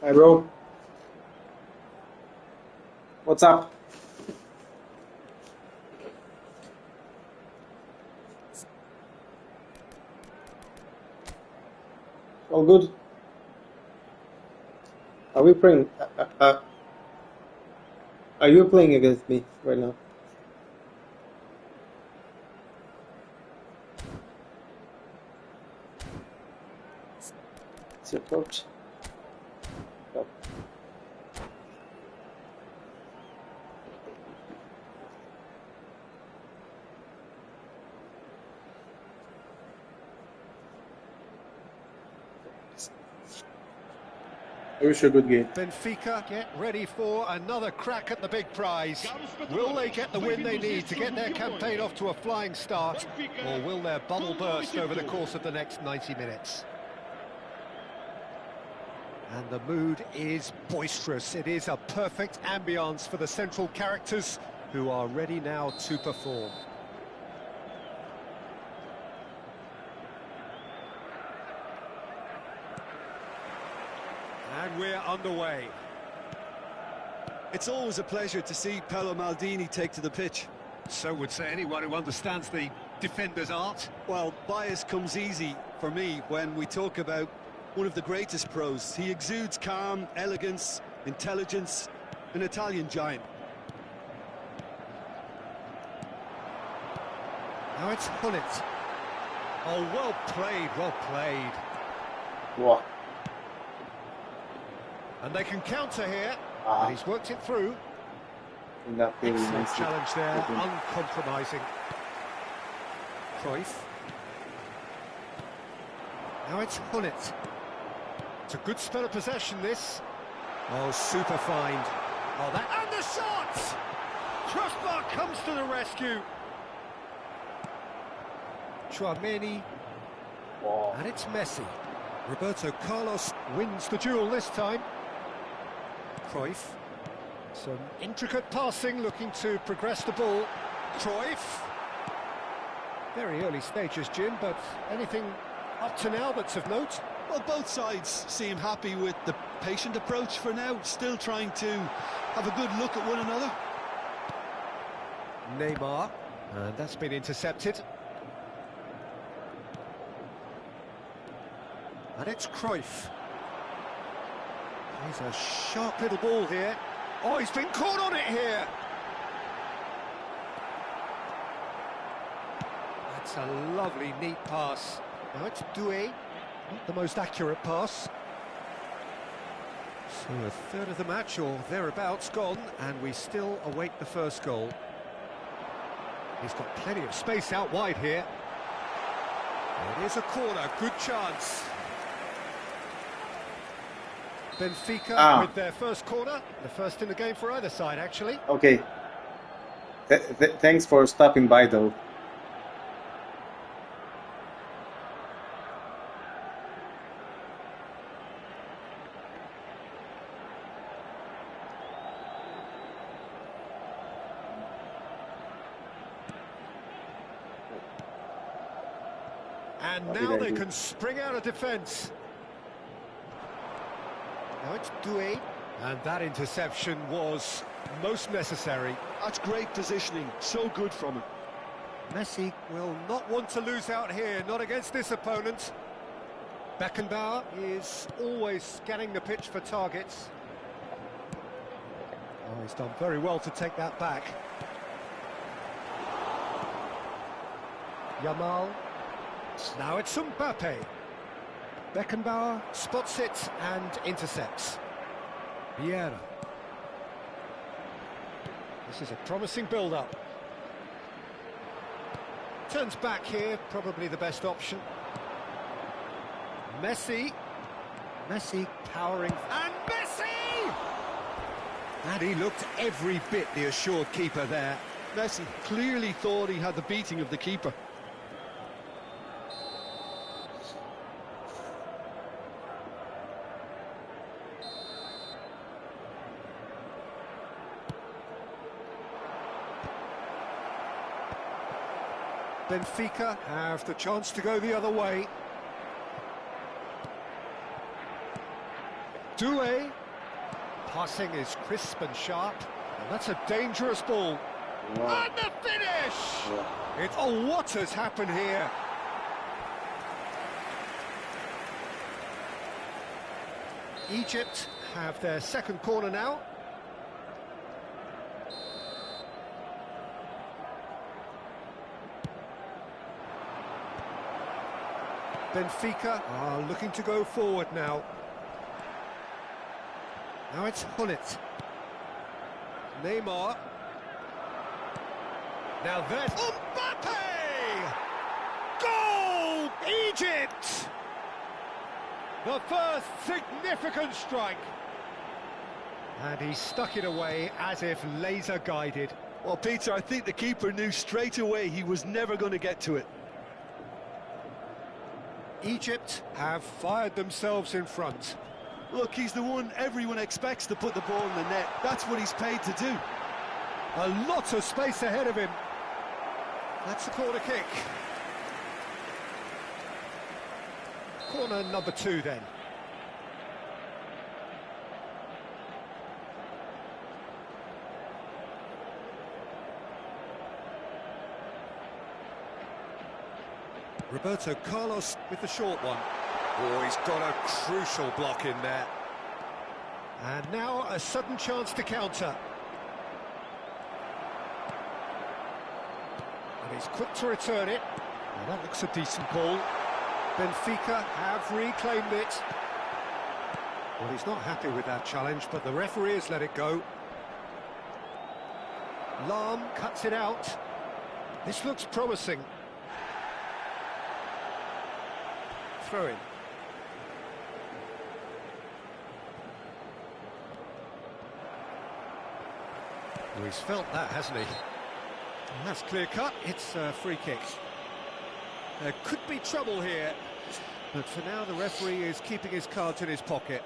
Hi, bro. What's up? All good. Are we playing? Are you playing against me right now? It's your coach. Oh. I wish you a good game. Benfica get ready for another crack at the big prize. Will they get the win they need to get their campaign off to a flying start, or will their bubble burst over the course of the next 90 minutes? And the mood is boisterous. It is a perfect ambience for the central characters who are ready now to perform. And we're underway. It's always a pleasure to see Paolo Maldini take to the pitch. So would say anyone who understands the defender's art. Well, bias comes easy for me when we talk about one of the greatest pros. He exudes calm, elegance, intelligence, an Italian giant. Now it's Hullet. Oh, well played, well played. What? And they can counter here, and he's worked it through. Excellent challenge there, uncompromising. Cruyff. Now it's Hullet. It's a good spell of possession, this. Oh, super find. Oh, that... And the shot! Crossbar comes to the rescue. Chouameni. Wow. And it's Messi. Roberto Carlos wins the duel this time. Cruyff. Some intricate passing, looking to progress the ball. Cruyff. Very early stages, Jim, but anything up to now that's of note? Well, both sides seem happy with the patient approach for now, still trying to have a good look at one another. Neymar, and that's been intercepted. And it's Cruyff. He's a sharp little ball here. Oh, he's been caught on it here. That's a lovely, neat pass. Now it's Doué. Not the most accurate pass. So a third of the match, or thereabouts, gone, and we still await the first goal. He's got plenty of space out wide here. It is a corner, good chance. Benfica with their first corner, the first in the game for either side, actually. Okay. Thanks for stopping by, though. And now they can spring out of defence. Now it's Doué. And that interception was most necessary. That's great positioning, so good from him. Messi will not want to lose out here, not against this opponent. Beckenbauer is always scanning the pitch for targets. Oh, he's done very well to take that back. Yamal. Now it's Mbappe. Beckenbauer spots it and intercepts. Vieira. This is a promising build-up. Turns back here, probably the best option. Messi. Messi powering. And Messi! And he looked every bit the assured keeper there. Messi clearly thought he had the beating of the keeper. Benfica have the chance to go the other way. Doué. Passing is crisp and sharp. And that's a dangerous ball. Wow. And the finish! Yeah. It's, oh, what has happened here? Egypt have their second corner now. Benfica are looking to go forward now. Now it's Hullet. Neymar. Now there's Mbappe! Goal! Egypt! The first significant strike. And he stuck it away as if laser guided. Well, Peter, I think the keeper knew straight away he was never going to get to it. Egypt have fired themselves in front. Look, he's the one everyone expects to put the ball in the net. That's what he's paid to do. A lot of space ahead of him. That's a corner kick. Corner number 2 then. Roberto Carlos with the short one. Oh, he's got a crucial block in there. And now a sudden chance to counter. And he's quick to return it. Well, that looks a decent ball. Benfica have reclaimed it. Well, he's not happy with that challenge, but the referee has let it go. Lahm cuts it out. This looks promising. Throw in. Well, he's felt that, hasn't he? And that's clear cut. It's a free kick. There could be trouble here, but for now the referee is keeping his cards in his pocket.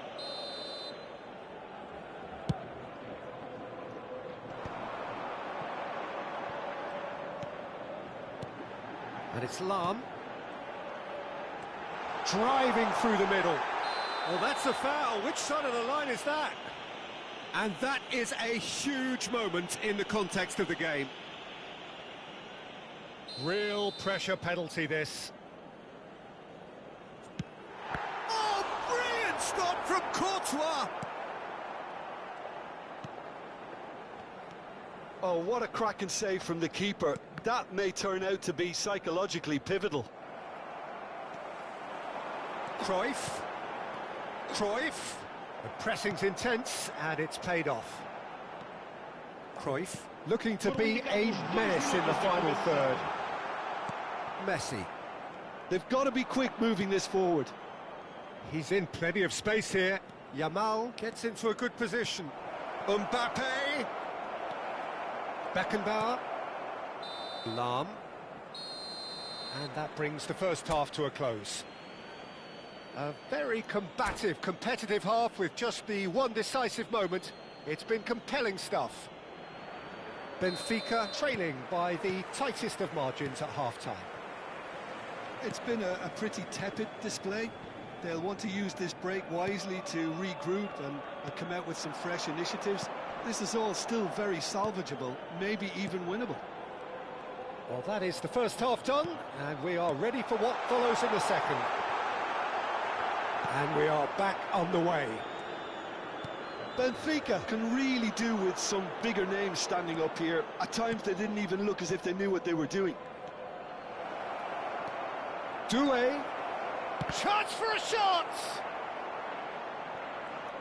And it's Lahm. Driving through the middle. Well, that's a foul. Which side of the line is that? And that is a huge moment in the context of the game. Real pressure penalty, this. Oh, brilliant stop from Courtois! Oh, what a cracking save from the keeper. That may turn out to be psychologically pivotal. Cruyff. The pressing's intense, and it's paid off. Cruyff looking to be a menace in the final third. Messi. They've got to be quick moving this forward. He's in plenty of space here. Yamal gets into a good position. Mbappe. Beckenbauer. Lahm. And that brings the first half to a close. A very combative, competitive half with just the one decisive moment. It's been compelling stuff. Benfica trailing by the tightest of margins at half-time. It's been a pretty tepid display. They'll want to use this break wisely to regroup and come out with some fresh initiatives. This is all still very salvageable, maybe even winnable. Well, that is the first half done, and we are ready for what follows in the second. And we are back on the way. Benfica can really do with some bigger names standing up here. At times they didn't even look as if they knew what they were doing. Doué. Chance for a shot!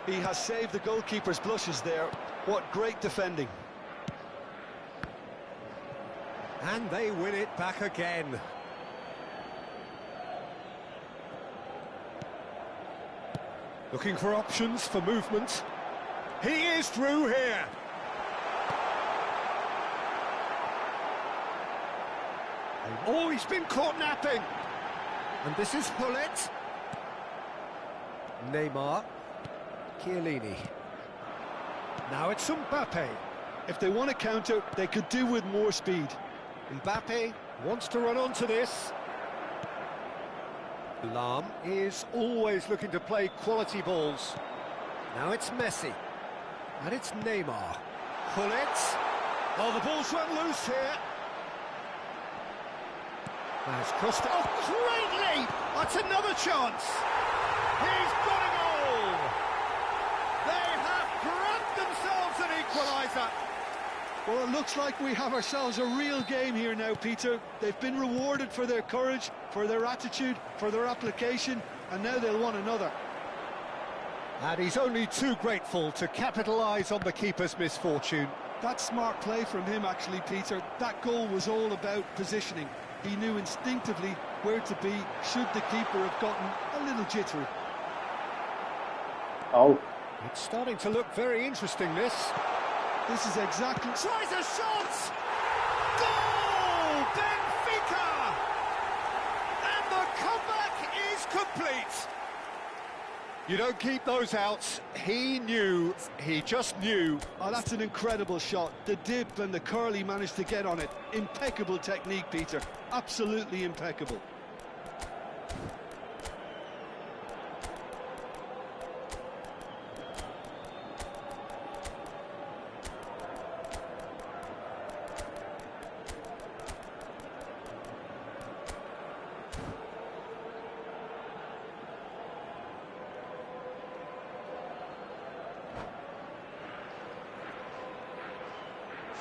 He has saved the goalkeeper's blushes there. What great defending. And they win it back again. Looking for options for movement. He is through here. Oh, he's been caught napping. And this is Hullet. Neymar. Chiellini. Now it's Mbappe. If they want to counter, they could do with more speed. Mbappe wants to run onto this. Lahm is always looking to play quality balls. Now it's Messi. And it's Neymar. Pull it. Oh, the ball's run loose here. That's crossed. Oh, great leap! That's another chance. He's got a goal. They have grabbed themselves an equaliser. Well, it looks like we have ourselves a real game here now, Peter. They've been rewarded for their courage, for their attitude, for their application, and now they'll want another. And he's only too grateful to capitalise on the keeper's misfortune. That's smart play from him, actually, Peter. That goal was all about positioning. He knew instinctively where to be should the keeper have gotten a little jittery. Oh, It's starting to look very interesting, this. This is exactly... Tries a shot! Goal! Benfica! And the comeback is complete. You don't keep those outs. He knew, he just knew. Oh, that's an incredible shot. The dip and the curl he managed to get on it. Impeccable technique, Peter. Absolutely impeccable.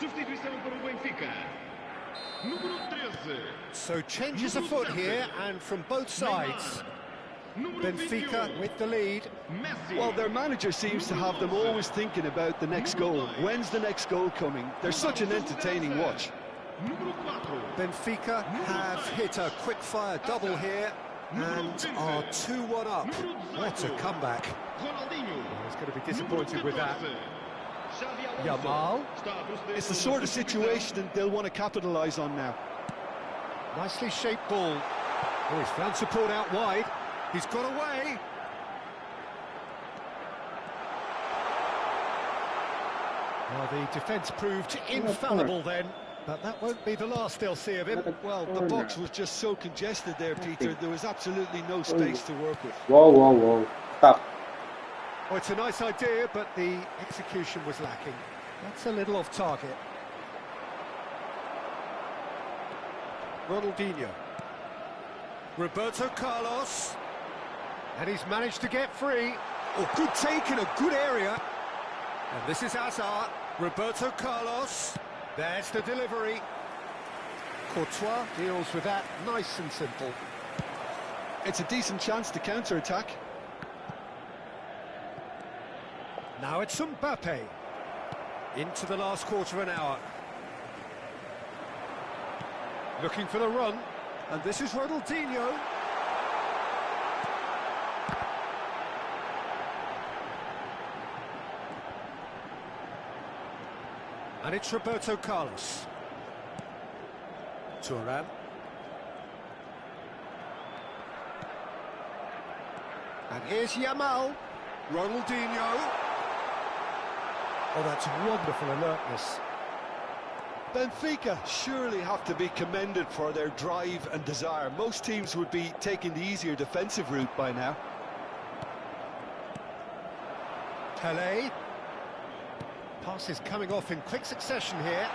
Substituição para o Benfica. Número 13. So changes afoot here, and from both sides. Benfica with the lead. Messi. Well, their manager seems to have them always thinking about the next goal. When's the next goal coming? They're such an entertaining watch. Número 4. Benfica have hit a quick-fire double here and are 2-1 up. What a comeback. Ronaldinho. He's going to be disappointed with that. Yamal. It's the sort of situation that they'll want to capitalise on now. Nicely shaped ball. Oh, he's found support out wide. He's got away. Well, the defence proved infallible then, but that won't be the last they'll see of him. Well, the box was just so congested there, Peter. There was absolutely no space to work with. whoa, whoa, whoa. Stop. Oh, it's a nice idea, but the execution was lacking. That's a little off target. Ronaldinho. Roberto Carlos. And he's managed to get free. Oh, good take in a good area. And this is Hazard. Roberto Carlos. There's the delivery. Courtois deals with that nice and simple. It's a decent chance to counter-attack. Now it's Mbappe. Into the last quarter of an hour. Looking for the run. And this is Ronaldinho. And it's Roberto Carlos. Thuram. And here's Yamal. Ronaldinho. Oh, that's wonderful alertness. Benfica surely have to be commended for their drive and desire. Most teams would be taking the easier defensive route by now. Pelé. Pass is coming off in quick succession here.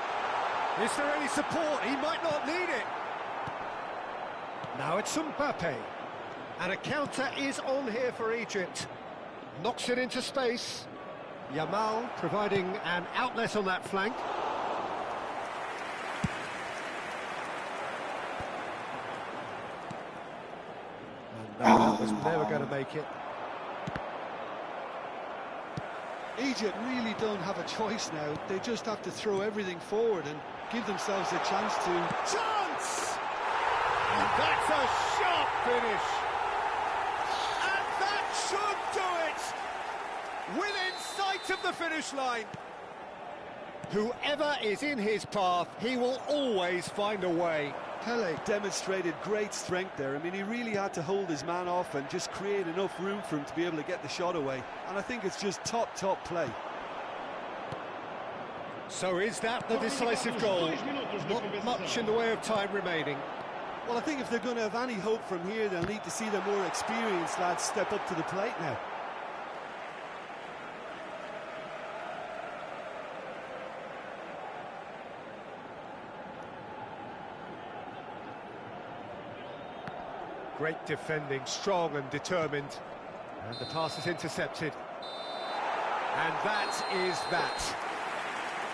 Is there any support? He might not need it. Now it's Mbappe. And a counter is on here for Egypt. Knocks it into space. Yamal providing an outlet on that flank. And no, that was never going to make it. Egypt really don't have a choice now. They just have to throw everything forward and give themselves a chance to... Chance! And that's a sharp finish. And that should do it. Within sight of the finish line. Whoever is in his path, he will always find a way. Pelé demonstrated great strength there. I mean, he really had to hold his man off and just create enough room for him to be able to get the shot away. And I think it's just top play. So is that the decisive goal? Not much in the way of time remaining. Well, I think if they're going to have any hope from here, they'll need to see the more experienced lads step up to the plate now. Great defending, strong and determined. And the pass is intercepted. And that is that.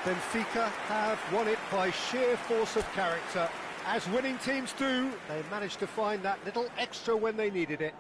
Benfica have won it by sheer force of character. As winning teams do, they managed to find that little extra when they needed it.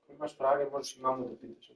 Ako imaš frage, možeš i mamu da pitaš.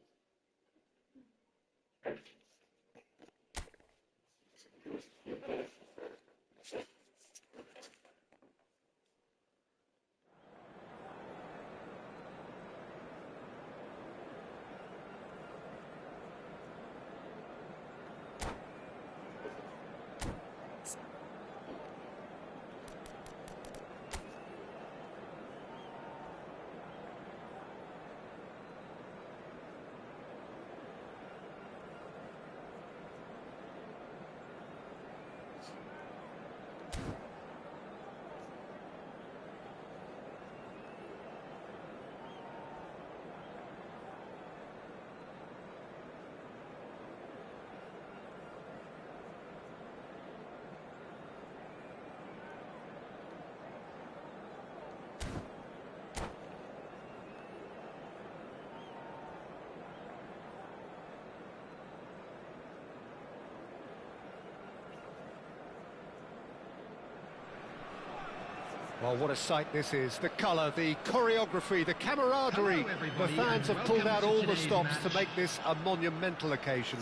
Well, what a sight this is. The colour, the choreography, the camaraderie. The fans have pulled out all the stops to make this a monumental occasion.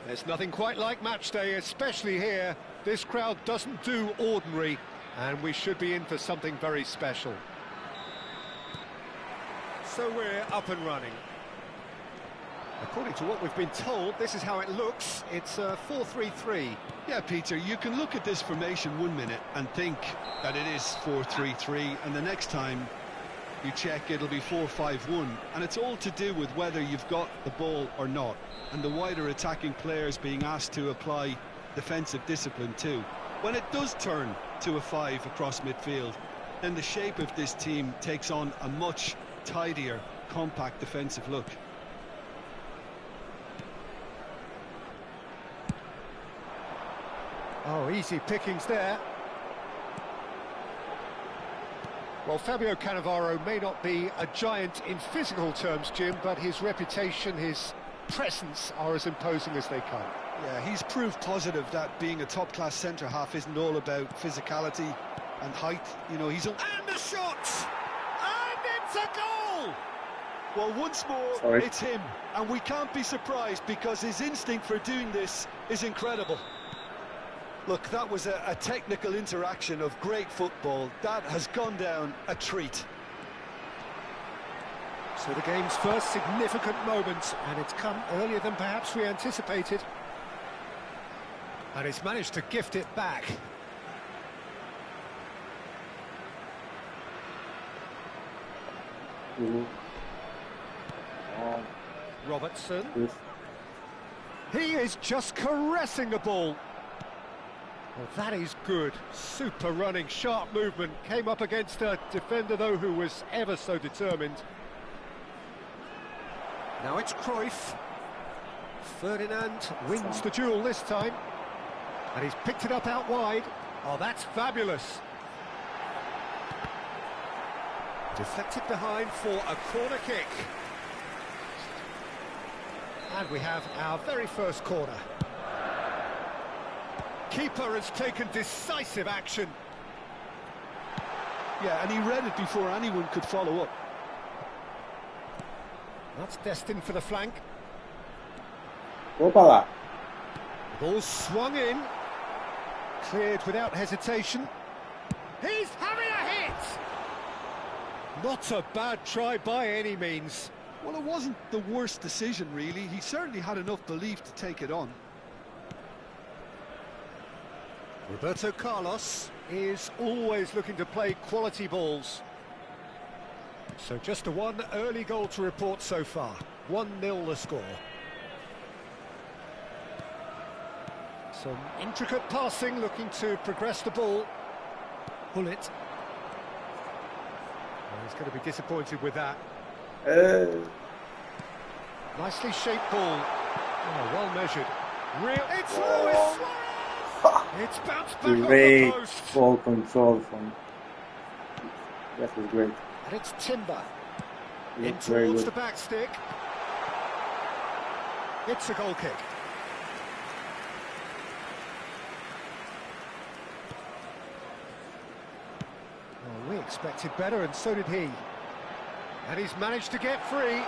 There's nothing quite like match day, especially here. This crowd doesn't do ordinary, and we should be in for something very special. So we're up and running. According to what we've been told, this is how it looks. It's a 4-3-3. Yeah, Peter, you can look at this formation 1 minute and think that it is 4-3-3, and the next time you check, it'll be 4-5-1. And it's all to do with whether you've got the ball or not, and the wider attacking players being asked to apply defensive discipline too. When it does turn to a 5 across midfield, then the shape of this team takes on a much tidier, compact defensive look. Oh, easy pickings there. Well, Fabio Cannavaro may not be a giant in physical terms, Jim, but his reputation, his presence are as imposing as they come. Yeah, he's proof positive that being a top-class centre-half isn't all about physicality and height. You know, he's... And a shot! And it's a goal! Well, once more, It's him. And we can't be surprised because his instinct for doing this is incredible. Look, that was a technical interaction of great football. That has gone down a treat. So the game's first significant moment, and it's come earlier than perhaps we anticipated. And he's managed to gift it back. Robertson. Yes. He is just caressing the ball. Well, that is good. Super running, sharp movement. Came up against a defender, though, who was ever so determined. Now it's Cruyff. Ferdinand wins the duel this time. And he's picked it up out wide. Oh, that's fabulous. Deflected behind for a corner kick. And we have our very first corner. Keeper has taken decisive action. Yeah, and he read it before anyone could follow up. That's destined for the flank. Opa lá. Ball swung in. Cleared without hesitation. He's having a hit! Not a bad try by any means. Well, it wasn't the worst decision, really. He certainly had enough belief to take it on. Roberto Carlos is always looking to play quality balls. So just a one early goal to report so far. 1-0 the score. Some intricate passing, looking to progress the ball. Pull it. Well, he's going to be disappointed with that. Nicely shaped ball. Oh, well measured. It's Luis Suarez! It's bounced back Great off the post. ball control from. That was great. And it's Timber. In Looked very towards good. the back stick. It's a goal kick. Well, we expected better, and so did he. And he's managed to get free.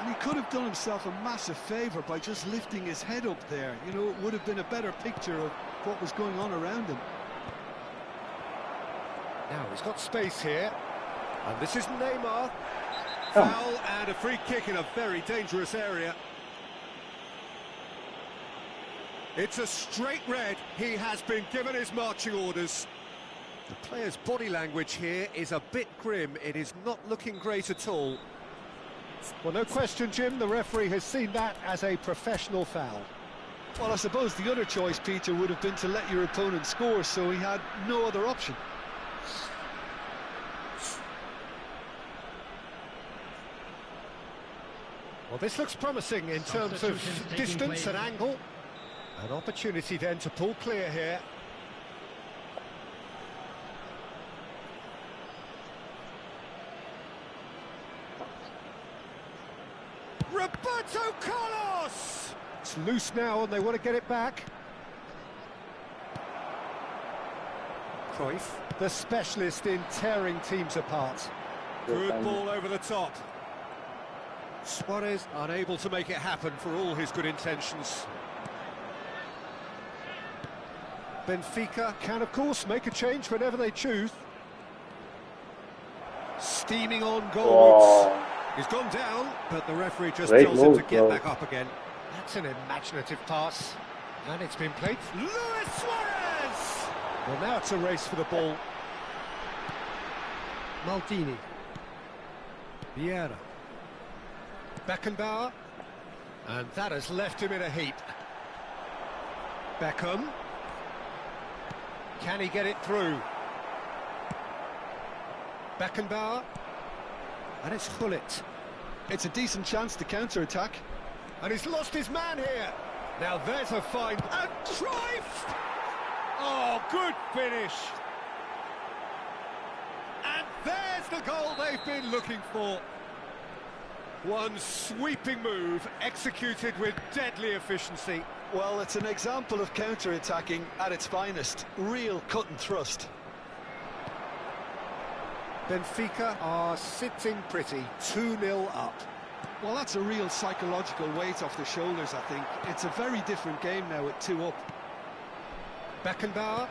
And he could have done himself a massive favour by just lifting his head up there. You know, it would have been a better picture of what was going on around him. Now he's got space here. And this is Neymar. Foul and a free kick in a very dangerous area. It's a straight red. He has been given his marching orders. The player's body language here is a bit grim. It is not looking great at all. Well, no question, Jim, the referee has seen that as a professional foul. Well, I suppose the other choice, Peter, would have been to let your opponent score, so he had no other option. Well, this looks promising in terms of distance and angle. An opportunity then to pull clear here. Roberto Carlos! It's loose now and they want to get it back. Cruyff, the specialist in tearing teams apart. Good ball over the top. Suarez unable to make it happen for all his good intentions. Benfica can, of course, make a change whenever they choose. Steaming on goalwards. Wow. He's gone down, but the referee just Great tells him to move, get bro. back up again. That's an imaginative pass. And it's been played. Luis Suarez! Well, now it's a race for the ball. Maldini. Vieira. Beckenbauer. And that has left him in a heap. Beckham. Can he get it through? Beckenbauer. And it's Hullet. It's a decent chance to counter-attack. And he's lost his man here. Now there's a fine. And Cruyff! Oh, good finish. And there's the goal they've been looking for. One sweeping move, executed with deadly efficiency. Well, it's an example of counter-attacking at its finest. Real cut and thrust. Benfica are sitting pretty, 2-0 up. Well, that's a real psychological weight off the shoulders, I think. It's a very different game now at 2 up. Beckenbauer.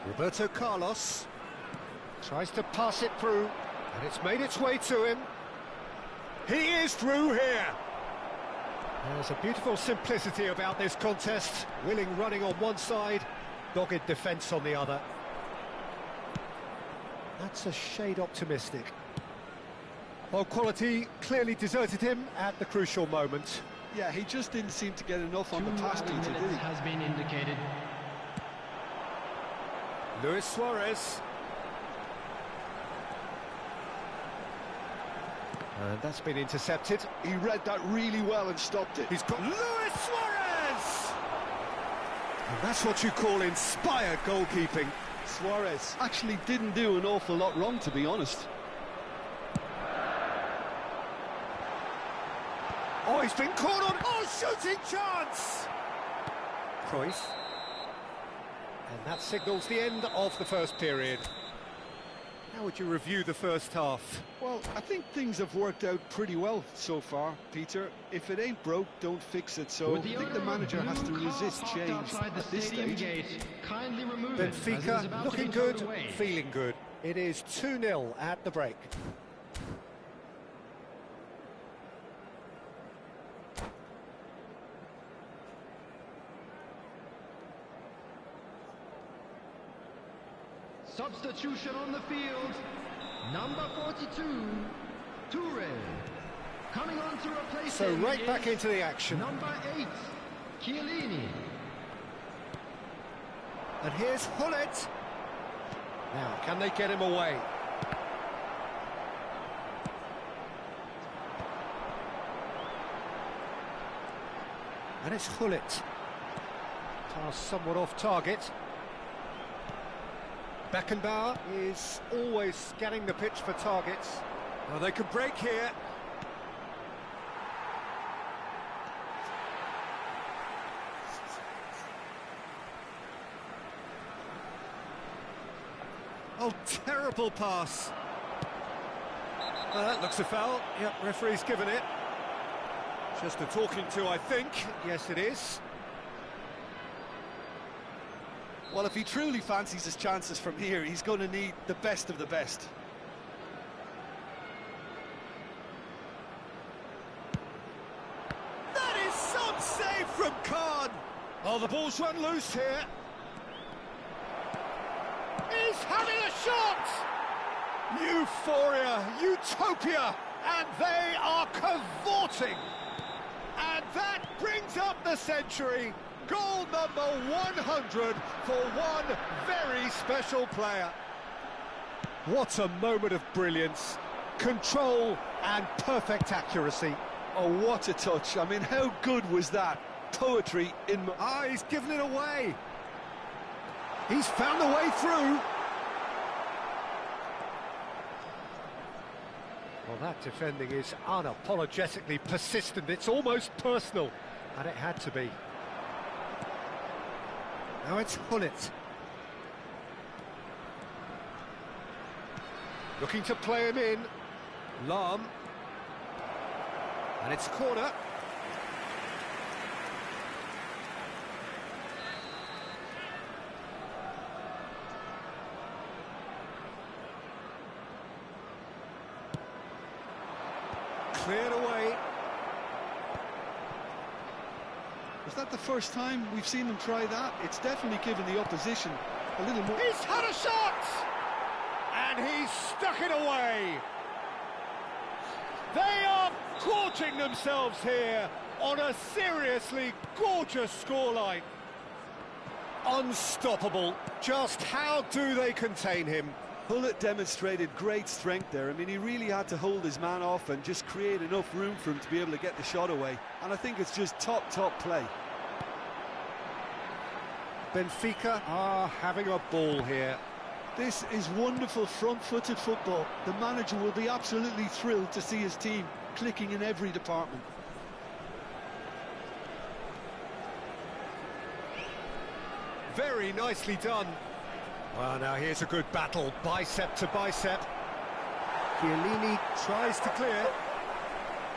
Roberto Carlos tries to pass it through, and it's made its way to him. He is through here. There's a beautiful simplicity about this contest. Willing running on one side, dogged defence on the other. That's a shade optimistic. Well, quality clearly deserted him at the crucial moment. Yeah, he just didn't seem to get enough on the pass, Peter, did he? Has been indicated. Luis Suarez. And that's been intercepted. He read that really well and stopped it. He's got Luis Suarez! And that's what you call inspired goalkeeping. Suarez actually didn't do an awful lot wrong, to be honest. Oh, he's been caught on... Oh, shooting chance! Cruyff. And that signals the end of the first period. How would you review the first half? Well, I think things have worked out pretty well so far, Peter. If it ain't broke, don't fix it. So I think the manager has to resist change at this stage. Benfica looking good, feeling good. It is 2-0 at the break. Substitution on the field. Number 42, Toure. Coming on to replace So him right is back into the action. Number 8, Chiellini. And here's Hullet. Now, can they get him away? And it's Hullet. Pass somewhat off target. Beckenbauer is always scanning the pitch for targets. Well, they could break here. Oh, terrible pass. Well, that looks a foul. Yep, referee's given it. Just a talking to, I think. Yes, it is. Well, if he truly fancies his chances from here, he's going to need the best of the best. That is some save from Khan. Oh, the ball's run loose here. He's having a shot! Euphoria, utopia, and they are cavorting. And that brings up the century. Goal number 100 for one very special player. What a moment of brilliance, control and perfect accuracy. Oh, what a touch. I mean, how good was that? Poetry in... Ah, he's given it away. He's found a way through. Well, that defending is unapologetically persistent. It's almost personal, and it had to be. Now it's Hullet. Looking to play him in. Lahm. And it's corner. Cleared away. Is that the first time we've seen them try that? It's definitely given the opposition a little more... He's had a shot! And he's stuck it away. They are gorging themselves here on a seriously gorgeous scoreline. Unstoppable. Just how do they contain him? Hullet demonstrated great strength there. I mean, he really had to hold his man off and just create enough room for him to be able to get the shot away. And I think it's just top play. Benfica are having a ball here. This is wonderful front-footed football. The manager will be absolutely thrilled to see his team clicking in every department. Very nicely done. Well, now here's a good battle, bicep to bicep. Chiellini tries to clear.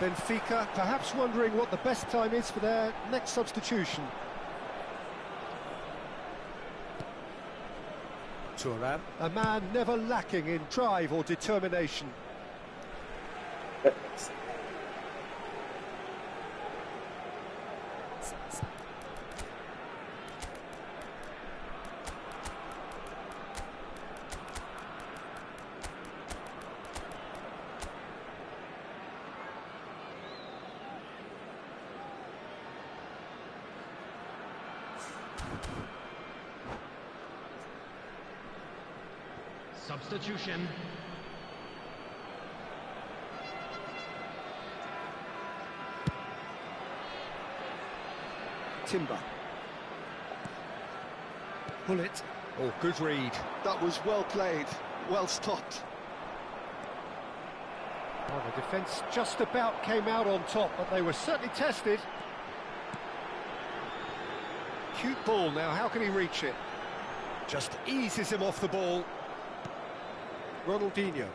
Benfica perhaps wondering what the best time is for their next substitution. Thuram, a man never lacking in drive or determination. Substitution. Timber. Pull it. Oh, good read. That was well played, well stopped. Well, the defence just about came out on top, but they were certainly tested. Cute ball now, how can he reach it? Just eases him off the ball. Ronaldinho.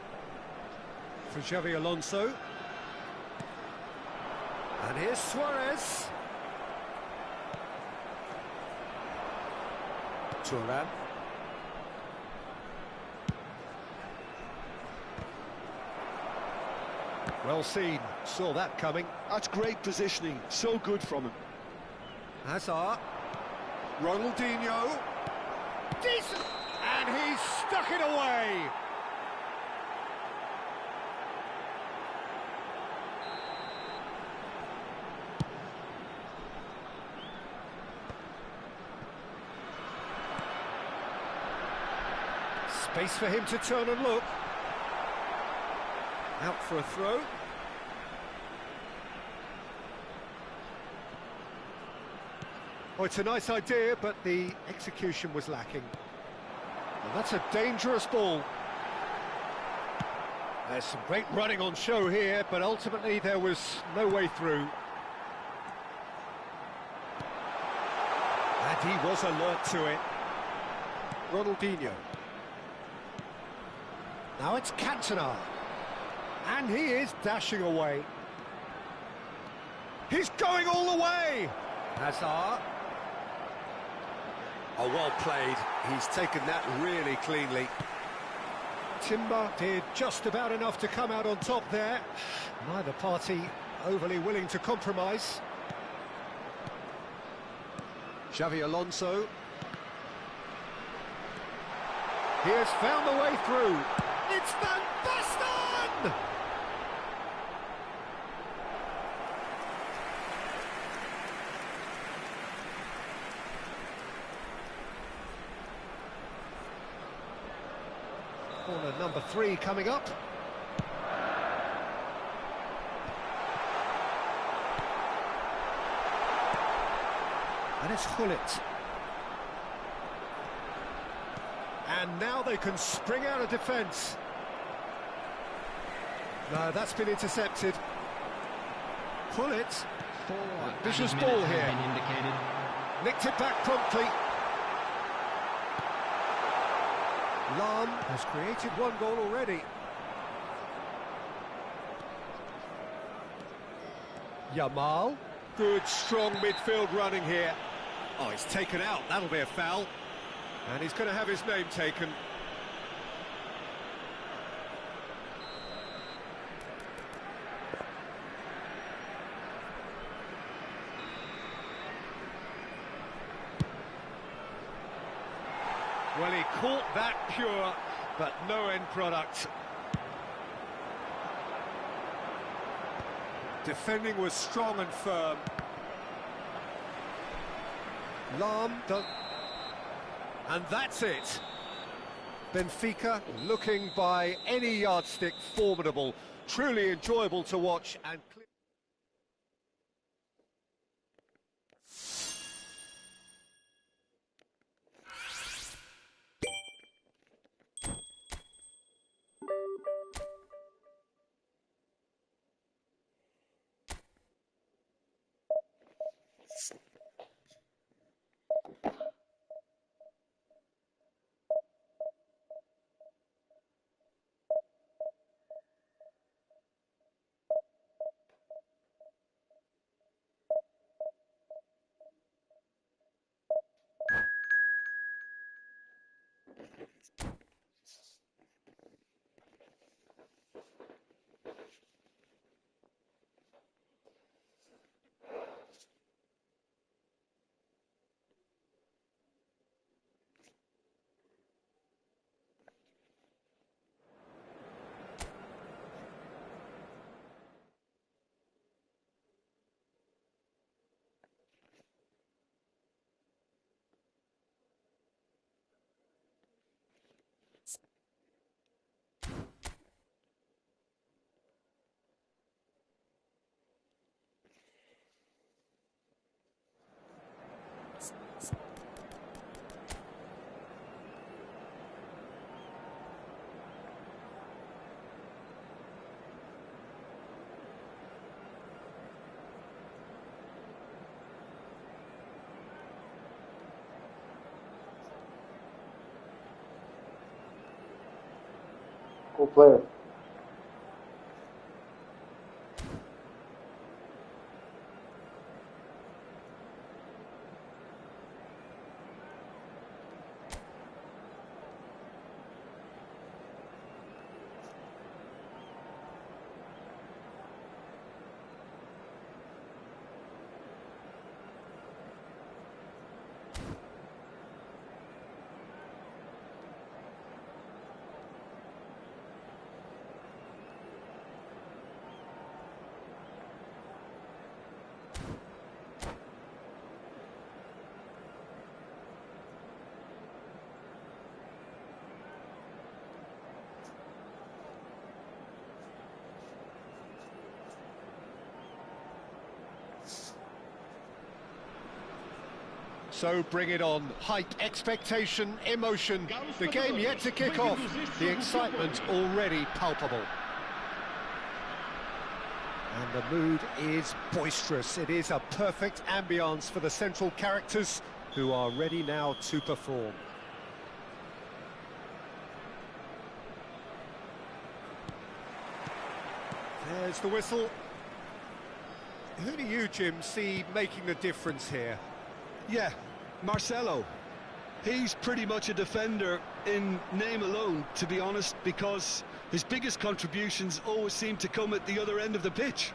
For Xavi Alonso. And here's Suarez. Thuram. Well seen, saw that coming. That's great positioning, so good from him. Hazard. Ronaldinho. Decent! And he's stuck it away! Space for him to turn and look. Out for a throw. Oh, it's a nice idea, but the execution was lacking. Well, that's a dangerous ball. There's some great running on show here, but ultimately there was no way through. And he was alert to it. Ronaldinho. Now it's Cantona. And he is dashing away. He's going all the way! Hazard. Oh, well played. He's taken that really cleanly. Timber did just about enough to come out on top there. Neither party overly willing to compromise. Xavi Alonso. He has found the way through. It's Van Basten! Corner number 3 coming up. And it's Hullet. And now they can spring out of defence. No, that's been intercepted. Hullet. Vicious ball here. Nicked it back promptly. Lam has created one goal already. Yamal. Good, strong midfield running here. Oh, he's taken out. That'll be a foul. And he's going to have his name taken. Well, he caught that pure, but no end product. Defending was strong and firm. Lam done. And that's it. Benfica looking by any yardstick formidable. Truly enjoyable to watch and clear. wonderful player. So bring it on. Hype, expectation, emotion. The game yet to kick off. The excitement already palpable. And the mood is boisterous. It is a perfect ambience for the central characters who are ready now to perform. There's the whistle. Who do you, Jim, see making the difference here? Yeah, Marcelo. He's pretty much a defender in name alone, to be honest, because his biggest contributions always seem to come at the other end of the pitch.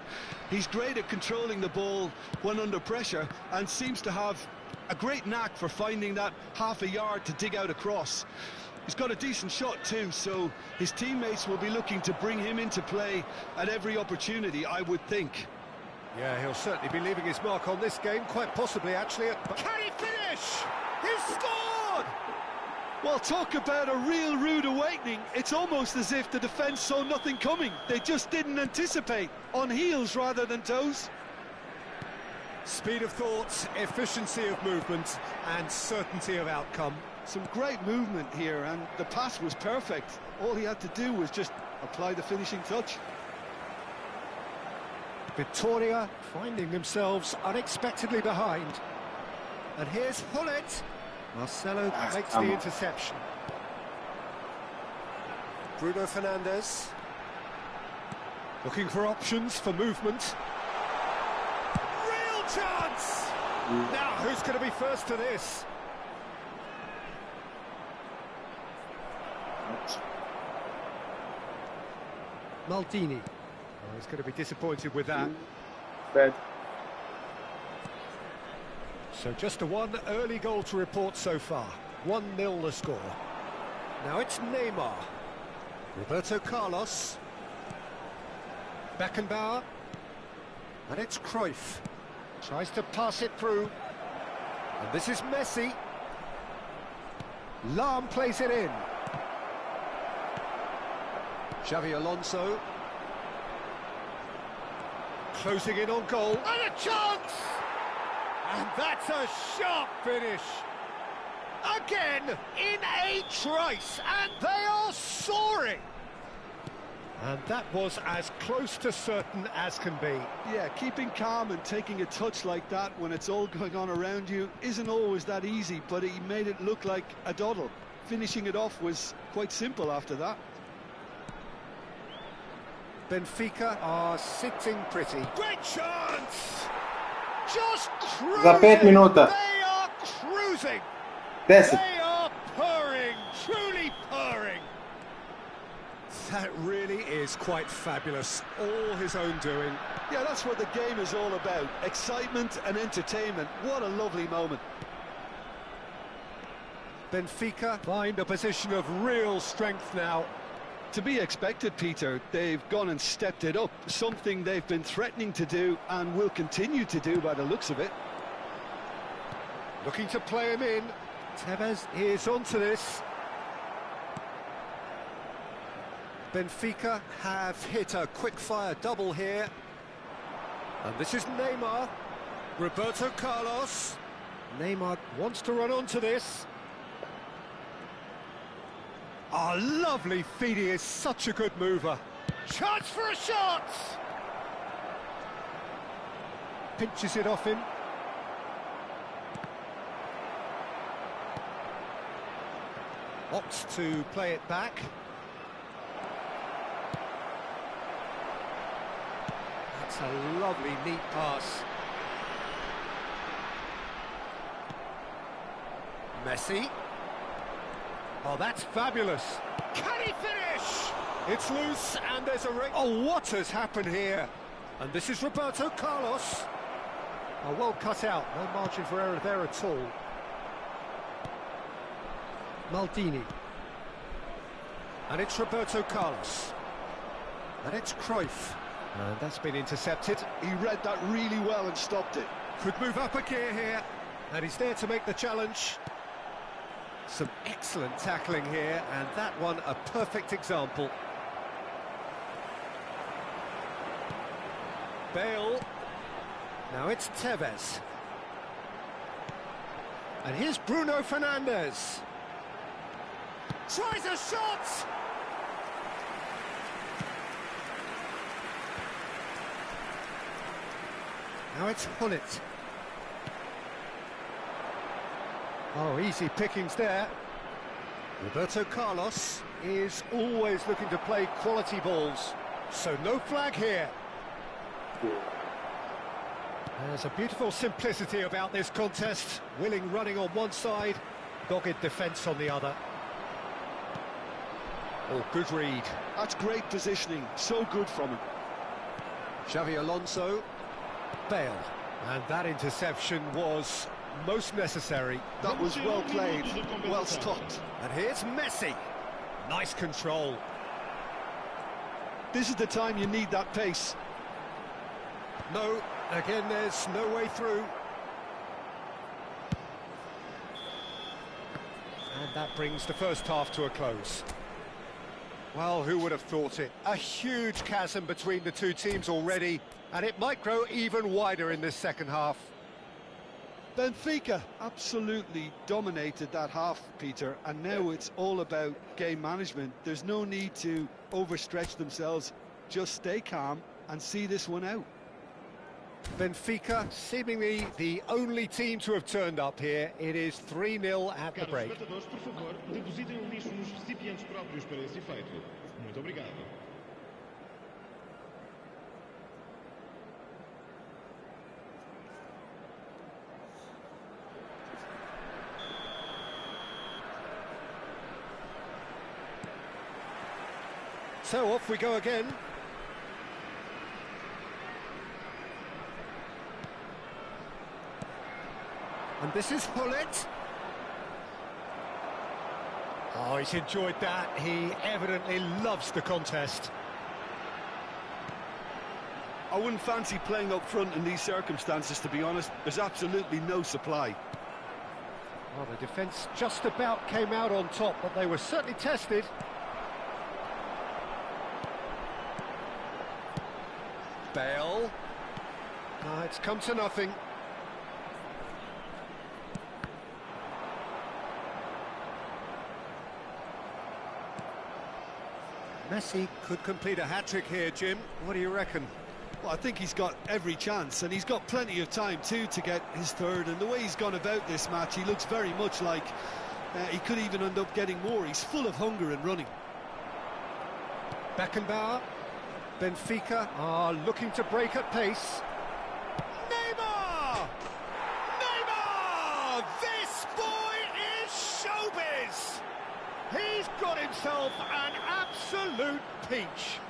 He's great at controlling the ball when under pressure and seems to have a great knack for finding that half a yard to dig out a cross. He's got a decent shot too, so his teammates will be looking to bring him into play at every opportunity, I would think. Yeah, he'll certainly be leaving his mark on this game, quite possibly actually. Can he finish? He's scored! Well, talk about a real rude awakening. It's almost as if the defence saw nothing coming. They just didn't anticipate, on heels rather than toes. Speed of thought, efficiency of movement, and certainty of outcome. Some great movement here, and the pass was perfect. All he had to do was just apply the finishing touch. Victoria finding themselves unexpectedly behind. And here's Hullet. Marcelo makes the interception. Bruno Fernandes. Looking for options for movement. Real chance! Now, who's going to be first to this? Maldini. Oh, he's going to be disappointed with that. Bad. So just a one early goal to report so far. 1-0 the score. Now it's Neymar. Roberto Carlos. Beckenbauer. And it's Cruyff. Tries to pass it through. And this is Messi. Lahm plays it in. Xavi Alonso. Closing in on goal. And a chance! And that's a sharp finish. Again, in a trice, and they are soaring. And that was as close to certain as can be. Yeah, keeping calm and taking a touch like that when it's all going on around you isn't always that easy, but he made it look like a doddle. Finishing it off was quite simple after that. Benfica are sitting pretty. Great chance! Just cruising! За 5 минута. They are cruising! 10. They are purring, truly purring. That really is quite fabulous. All his own doing. Yeah, that's what the game is all about. Excitement and entertainment. What a lovely moment. Benfica find a position of real strength now. To be expected, Peter. They've gone and stepped it up, something they've been threatening to do and will continue to do by the looks of it. Looking to play him in. Tevez is onto this. Benfica have hit a quick-fire double here. And this is Neymar. Roberto Carlos. Neymar wants to run onto this. Oh, lovely feed. He is such a good mover. Chance for a shot! Pinches it off him. Opts to play it back. That's a lovely, neat pass. Messi. Oh, that's fabulous. Can he finish? It's loose, and there's a ring. Oh, what has happened here? And this is Roberto Carlos. Oh, well cut out. No margin for error there at all. Maldini. And it's Roberto Carlos. And it's Cruyff. And that's been intercepted. He read that really well and stopped it. Could move up a gear here. And he's there to make the challenge. Some excellent tackling here, and that one a perfect example. Bale. Now it's Tevez. And here's Bruno Fernandes. Tries a shot! Now it's Hullet. Oh, easy pickings there. Roberto Carlos is always looking to play quality balls, so no flag here. There's a beautiful simplicity about this contest. Willing running on one side, dogged defence on the other. Oh, good read. That's great positioning, so good from him. Xavi Alonso. Bale. And that interception was most necessary. That was well played, well stopped. And here's Messi. Nice control. This is the time you need that pace. No, again there's no way through. And that brings the first half to a close. Well, who would have thought it? A huge chasm between the two teams already, and it might grow even wider in this second half. Benfica absolutely dominated that half, Peter, and now it's all about game management. There's no need to overstretch themselves. Just stay calm and see this one out. Benfica, seemingly the only team to have turned up here. It is 3-0 at the break. Espectadores, por favor, depositem o lixo nos recipientes próprios para esse efeito. Muito obrigado. So off we go again. And this is Hullet. Oh, he's enjoyed that. He evidently loves the contest. I wouldn't fancy playing up front in these circumstances, to be honest. There's absolutely no supply. Well, the defence just about came out on top, but they were certainly tested. Bale. It's come to nothing. Messi could complete a hat-trick here, Jim. What do you reckon? Well, I think he's got every chance, and he's got plenty of time too to get his third. And the way he's gone about this match, he looks very much like he could even end up getting more. He's full of hunger and running. Beckenbauer. Benfica are looking to break at pace. Neymar! Neymar! This boy is showbiz! He's got himself an absolute peach.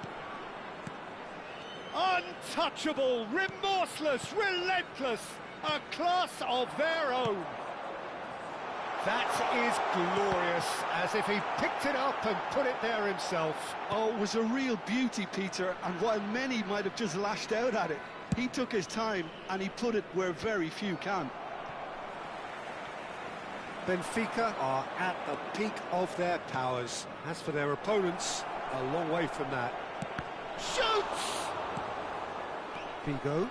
Untouchable, remorseless, relentless, a class of their own. That is glorious, as if he picked it up and put it there himself. Oh, it was a real beauty, Peter, and while many might have just lashed out at it, he took his time and he put it where very few can. Benfica are at the peak of their powers. As for their opponents, a long way from that. Shoots! Figo.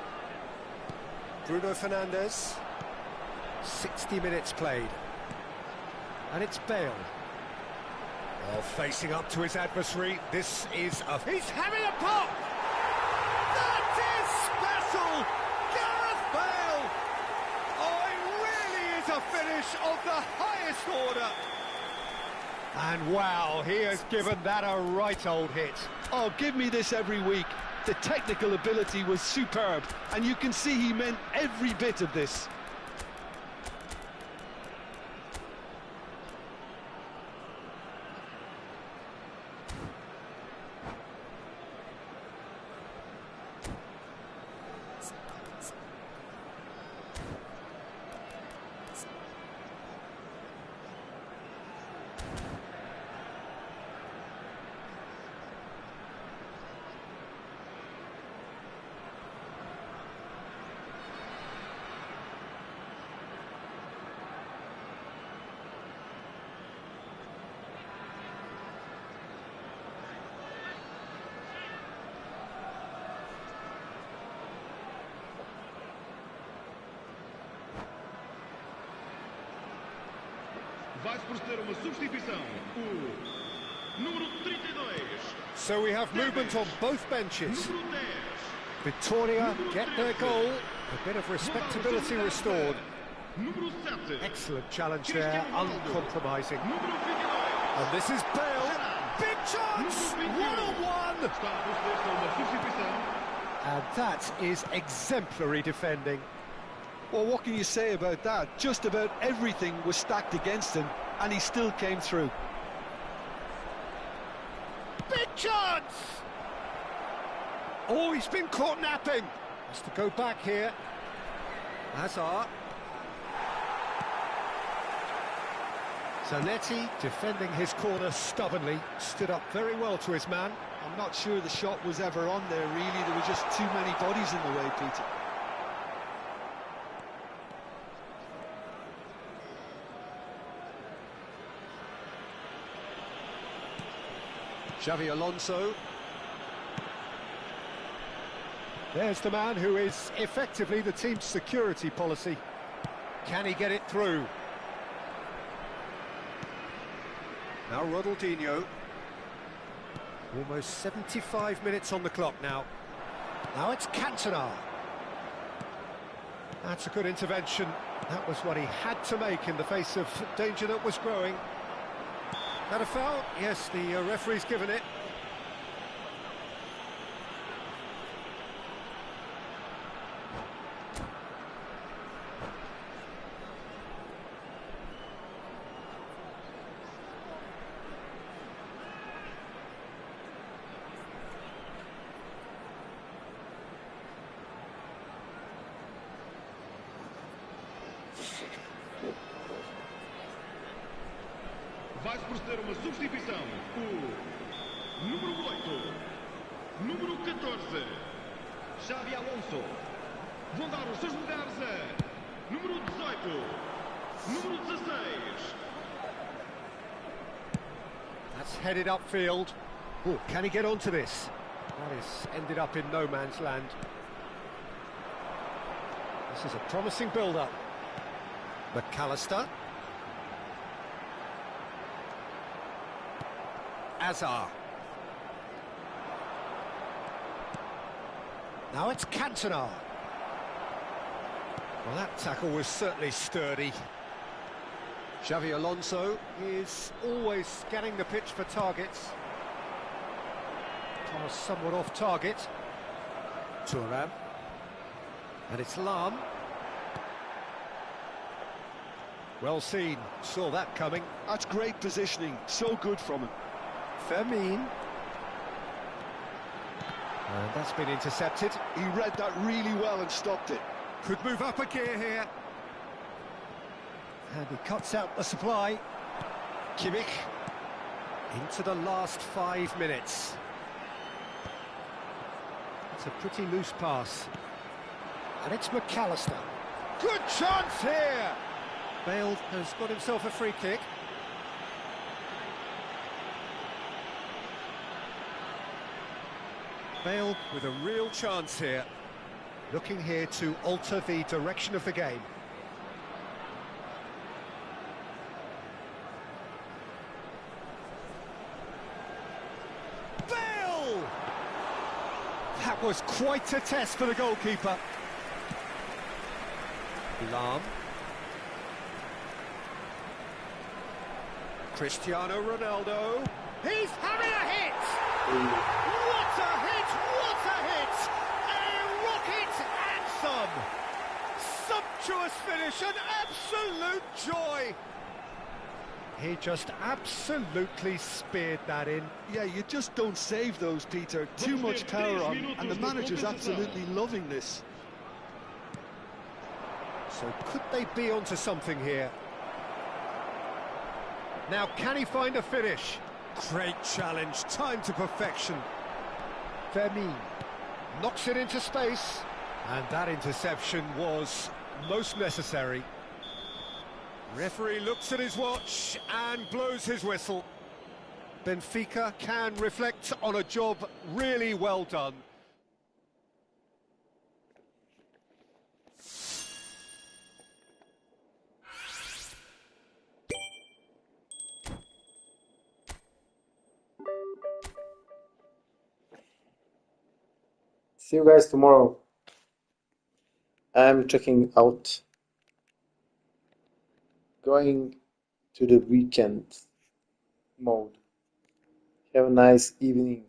Bruno Fernandes. 60 minutes played. And it's Bale. Oh, facing up to his adversary. This is a... He's having a pop! That is special! Gareth Bale! Oh, it really is a finish of the highest order. And wow, he has given that a right old hit. Oh, give me this every week. The technical ability was superb, and you can see he meant every bit of this. Vai-se proceder uma substituição. O número 32. So we have movement on both benches. Número 10. Victoria get their goal. A bit of respectability restored. Número 7. Excellent challenge there, uncompromising. Número 29. And this is Bale. Big chance! One-on-one! Está a proceder-se a uma substituição. And that is exemplary defending. Well, what can you say about that? Just about everything was stacked against him, and he still came through. Big chance! Oh, he's been caught napping. Has to go back here. Hazard. Zanetti defending his corner stubbornly. Stood up very well to his man. I'm not sure the shot was ever on there, really. There were just too many bodies in the way, Peter. Xavi Alonso. There's the man who is effectively the team's security policy. Can he get it through? Now Ronaldinho. Almost 75 minutes on the clock now. Now it's Cantona. That's a good intervention. That was what he had to make in the face of danger that was growing. That a foul? Yes, the referee's given it. Vai-se proceder uma substituição. O número 8. Número 14. Xavi Alonso. Vão dar os seus lugares a número 18. Número 16. That's headed upfield. Oh, can he get onto this? That is ended up in no man's land. This is a promising build-up. McAllister. Hazard. Now it's Cantona. Well, that tackle was certainly sturdy. Xavi Alonso is always scanning the pitch for targets. Thomas somewhat off target. Thuram. And it's Lam. Well seen, saw that coming. That's great positioning, so good from him. Fermin. And that's been intercepted. He read that really well and stopped it. Could move up a gear here. And he cuts out the supply. Kimmich. Into the last 5 minutes. It's a pretty loose pass. And it's McAllister. Good chance here! Bale has got himself a free kick. Bale with a real chance here. Looking here to alter the direction of the game. Bale! That was quite a test for the goalkeeper. Lam. Cristiano Ronaldo. He's having a hit! What a hit! What a hit! A rocket and some! Sumptuous finish, an absolute joy! He just absolutely speared that in. Yeah, you just don't save those, Peter. Too much power on, and the manager's absolutely loving this. So could they be onto something here? Now, can he find a finish? Great challenge, time to perfection. Fermin knocks it into space, and that interception was most necessary. Referee looks at his watch and blows his whistle. Benfica can reflect on a job really well done. See you guys tomorrow. I'm checking out. Going to the weekend mode. Have a nice evening.